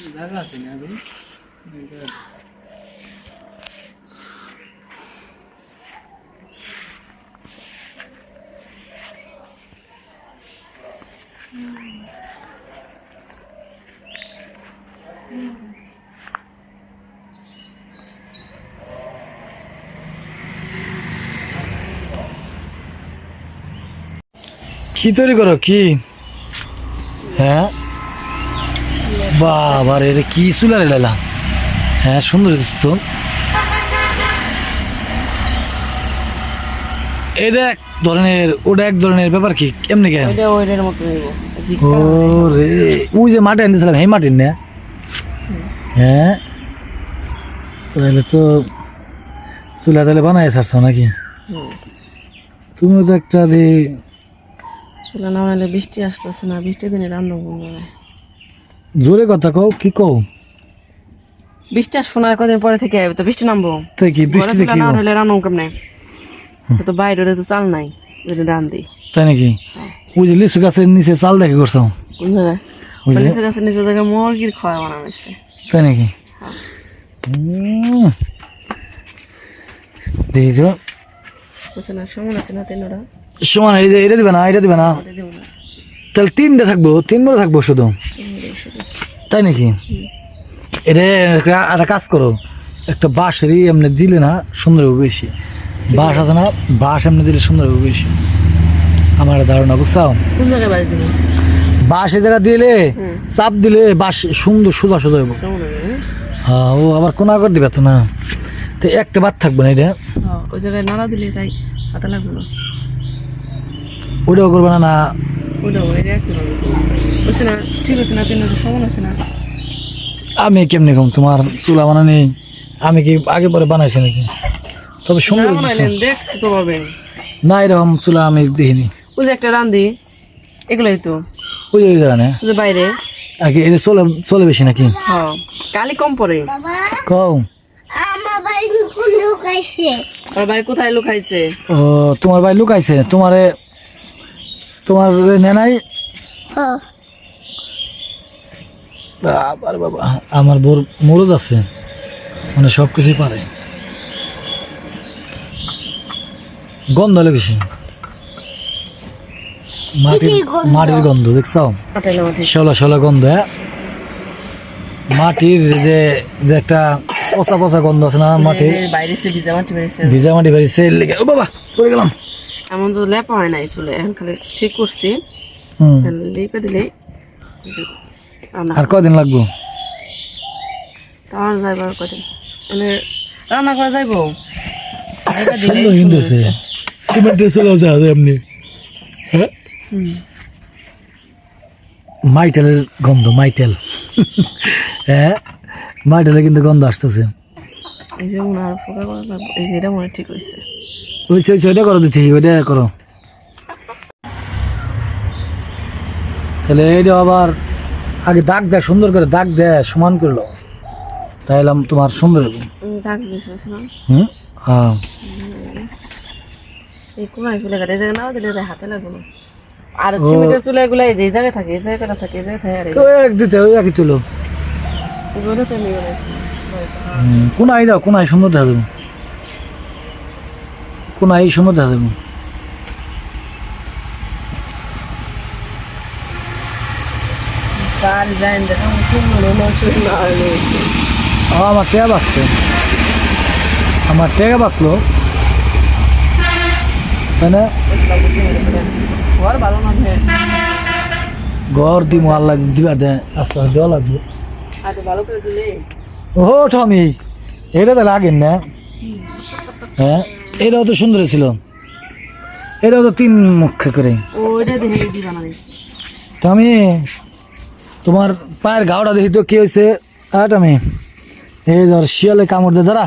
কি তৈরি করো কি? হ্যাঁ বাবা রে, এটা কি চুলারে লাইলাম? হ্যাঁ সুন্দর তো। এটা এক ধরনের, ওটা এক ধরনের ব্যাপার। কি কেমনি কেন? ও রে, ওই যে মাটি আনতেছিলাম এই মাটির না? হ্যাঁ তাহলে তো চুলা তাহলে বানাই ছাড়ছো নাকি? তুমিও তো একটা দিয়ে চুলা না বানালে বৃষ্টি আসতেছে না, বৃষ্টি দিনে রান্না করবো। জোরে কথা কও, কি কও? বৃষ্টি আসবো না, কদিন পরে থেকে তো বৃষ্টি নামবো। তাই কি বৃষ্টিতে কি না হলে রান্না কেমনে? তো বাইরে তো চাল নাই, রান দিই। তাই নাকি? ওই যে লিচু গাছের নিচে চাল দেখে করছো? কোন জায়গায়? লিচু গাছের নিচে জায়গায় মুরগির খাওয়া বানানো হয়েছে। তাই নাকি? দেখি তো সমান আছে না তিনটা সমান। এই যে এটা দিবে না, এটা দিবে না, তাহলে তিনটে থাকবো, তিনবার থাকবো শুধু। তাই নাকি? এটা একটা কাজ করো, একটা বাঁশেরই এমনি দিলে না সুন্দর হবে বেশি। বাঁশ আছে না, বাঁশ এমনি দিলে সুন্দর হবে বেশি, আমার ধারণা। বুঝছাও? কোন জায়গায় বাজ দিবি? বাঁশ এই জায়গা দিলে চাপ দিলে বাঁশ সুন্দর সোজা সোজা হইব। হ্যাঁ, ও আবার কোন আগর দিবে তো না, তো একটা বাদ থাকবে না। এটা ওই জায়গায় নাড়া দিলে তাই হাতে লাগবে না। ওটাও করবে না? না ওটা হচ্ছে না, ঠিক আছে না, তিনটা সমান আছে না। আমি কেমনি কম তোমার চুলা বানানি? আমি কি আগে পরে বানাইছি নাকি? তবে সুন্দর দেখতে তো পাবেন না, এরকম চুলা আমি দেখিনি। ওই যে একটা রান্ধি, এগুলোই তো ওই ওই জায়গা না যে বাইরে আর কি, এটা চলে চলে বেশি নাকি? হ্যাঁ, কালি কম পড়ে। কও আর ভাই কোথায় লুকাইছে? ও তোমার ভাই লুকাইছে তোমারে, তোমার নেনাই? বাবা আমার বোর মরদ আছে, মানে সব কিছুই পারে। গন্ধ লেগেছে, মাটির গন্ধ দেখছো? শলা শলা গন্ধ। হ্যাঁ, মাটির যে যে একটা পচা পচা গন্ধ আছে না মাটি, ভিজা মাটি বেরিয়েছে। ও বাবা পড়ে গেলাম। এমন তো লেপা হয় নাই চুলে, এখন খালি ঠিক করছি। লেপে দিলে আর কদিন লাগবো? তাহলে যাইব আর কদিন, মানে রান্না করা যাইব। এমনি মাইটেলের গন্ধ, মাইটেল। হ্যাঁ, মাইটেলের কিন্তু গন্ধ আসতেছে। এই যে মনে হয় ফোকা করা লাগবে, এই যে এটা মনে ঠিক হয়েছে। ওইটা করো দিতে, ওইটা করো। তাহলে এইটা আবার আগে দাগ দেয়, সুন্দর করে দাগ দেয়, সমান করলো, তাইলাম তোমার সুন্দর হবে। দাগ দিয়েছে না? হ্যাঁ, এই কোনায় চুলে কাটে, এই জায়গায় নাও দিলে হাতে লাগবে না। আর সিমেন্টের চুলে এগুলো এই যে এই জায়গায় থাকে, এই জায়গাটা থাকে, এই জায়গায় থাকে। তো এক দিতে ওই একই তুলো। ওগুলো তো নিয়ে গেছি। কোনায় দাও, কোনায় সুন্দর দেখা দেবো, কোনায় সুন্দর দেখা দেবো। আমার টেকা বাঁচছে, আমার টেকা বাঁচলো, তাই না? ঘর দিব আল্লাহ দিবার দেয়, আস্তে আস্তে দেওয়া লাগবে। ও টমি, এটা তো লাগেন না? হ্যাঁ, এটাও তো সুন্দর ছিল, এটাও তো 3 মুখ করে। টমি তোমার পায়ের ঘাওটা দেখি তো কি হয়েছে? টমি এই ধর শিয়ালে কামড় দে, ধরা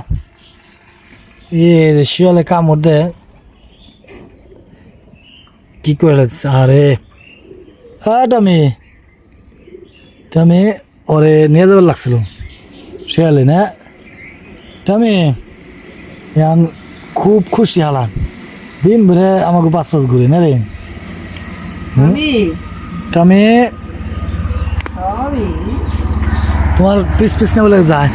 শিয়ালে কামড় দে, কি করে? আরে টমি, টমি ওরে নিয়ে যাবার লাগছিল শিয়ালে না? টমি খুব খুশি হালা, দিন ভরে আমাকে পাঁচ ঘুরে না রে। টমি তোমার পিস পিস না বলে যায়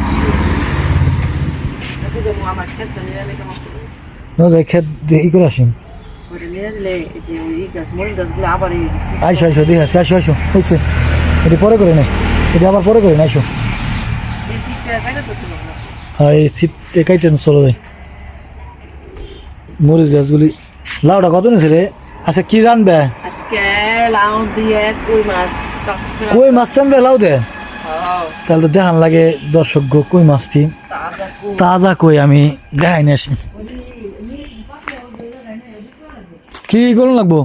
দেখো যে আমার ক্ষেত নিয়ে লেগে আছে না যায় খেত দিয়ে ই করে আসিম ওটা নিয়ে দিলে এই যে ওই গাছ মরিচ গাছগুলো আবার এই দিছি আইসো আইসো দেখে আসো আইসো আইসো হয়েছে এটা পরে করে নে এটা আবার পরে করে নে আইসো এই চিপটা কাটা তো ছিল না হ্যাঁ এই ছিপ একাই টেন চলো যাই মরিচ গাছগুলি লাউটা কত নিয়েছে রে আচ্ছা কি রানবে আজকে লাউ দিয়ে কই মাছ টাটকা কই মাছ রানবে লাউ দে হ্যাঁ তাহলে তো দেখান লাগে দর্শক গো কই মাছটি তাজা কই তাজা কই আমি দেখাই নিয়ে আসি কি করুন লাগবো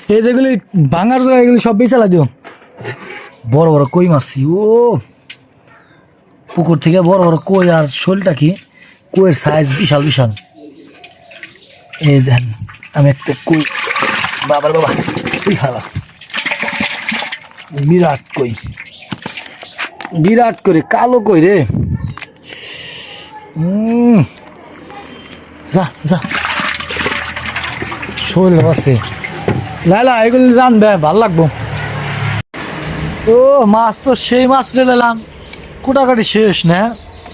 এই যেগুলি ভাঙার জায়গা এগুলি সব বেচা দিও বড় বড় কই মারছি ও পুকুর থেকে বড় বড় কই আর শোলটা কি কইয়ের সাইজ বিশাল বিশাল এই দেন আমি একটা কই বাবার বাবা কই খালা বিরাট করে কালো কই রে যা যা শোল আছে লাইলা এগুলি জানবে ভাল লাগবো ও মাছ তো সেই মাছ রে লালাম কুটাকাটি শেষ না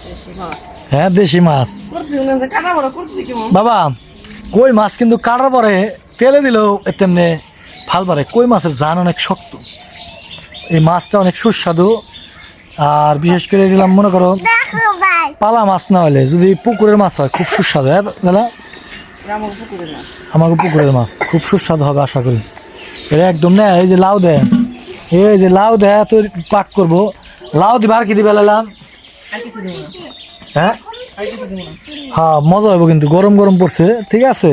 বেশি মাছ হ্যাঁ দেশি মাছ করছি না যে কাটা বড় করতে কি মন বাবা কই মাছ কিন্তু কাটার পরে তেলে দিলেও তেমনি ভাল পারে কই মাছের জান অনেক শক্ত এই মাছটা অনেক সুস্বাদু আর বিশেষ করে দিলাম মনে করো পালা মাছ না হলে যদি পুকুরের মাছ হয় খুব সুস্বাদু হ্যাঁ দাদা আমার পুকুরে না আমাকে পুকুরের মাছ খুব সুস্বাদু হবে আশা করি এটা একদম না এই যে লাউ দেয় এই যে লাউ দেয় তো পাক করবো লাউ দিবা আর কি দিবে লালাম আর কিছু দেব না হ্যাঁ আর কিছু দেব না হ্যাঁ মজা হবে কিন্তু গরম গরম পড়ছে ঠিক আছে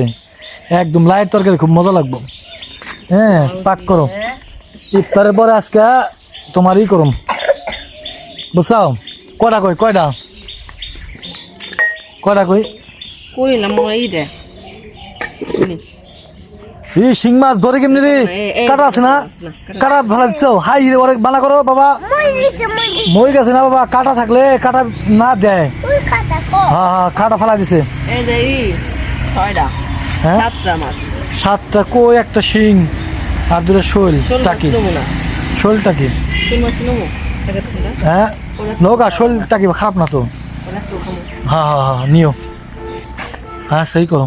একদম লাইট তরকারি খুব মজা লাগবে হ্যাঁ পাক করো ইফতারের পরে আজকে তোমার ই করুম বুঝছাও কয়টা কই কয়টা কয়টা কই কইলাম এই দে এই শিং মাছ ধরে কেমনি রে কাটা আছে না কাটা ভালো দিচ্ছ হাই রে ওরে বানা করো বাবা মই গেছে না বাবা কাটা থাকলে কাটা না দেয় হ্যাঁ হ্যাঁ কাটা ফালা দিছে এই যে এই 6টা হ্যাঁ 7টা মাছ 7টা কই একটা শিং আর দুটো শোল শোল মাছ টাকি নেবো না শোলটা কি শোল মাছ নেবো প্যাকেট থেকে হ্যাঁ নৌকা শোলটা কি খারাপ না তো ওরা তো খাবো হ্যাঁ হ্যাঁ হ্যাঁ নিও হ্যাঁ সেই করো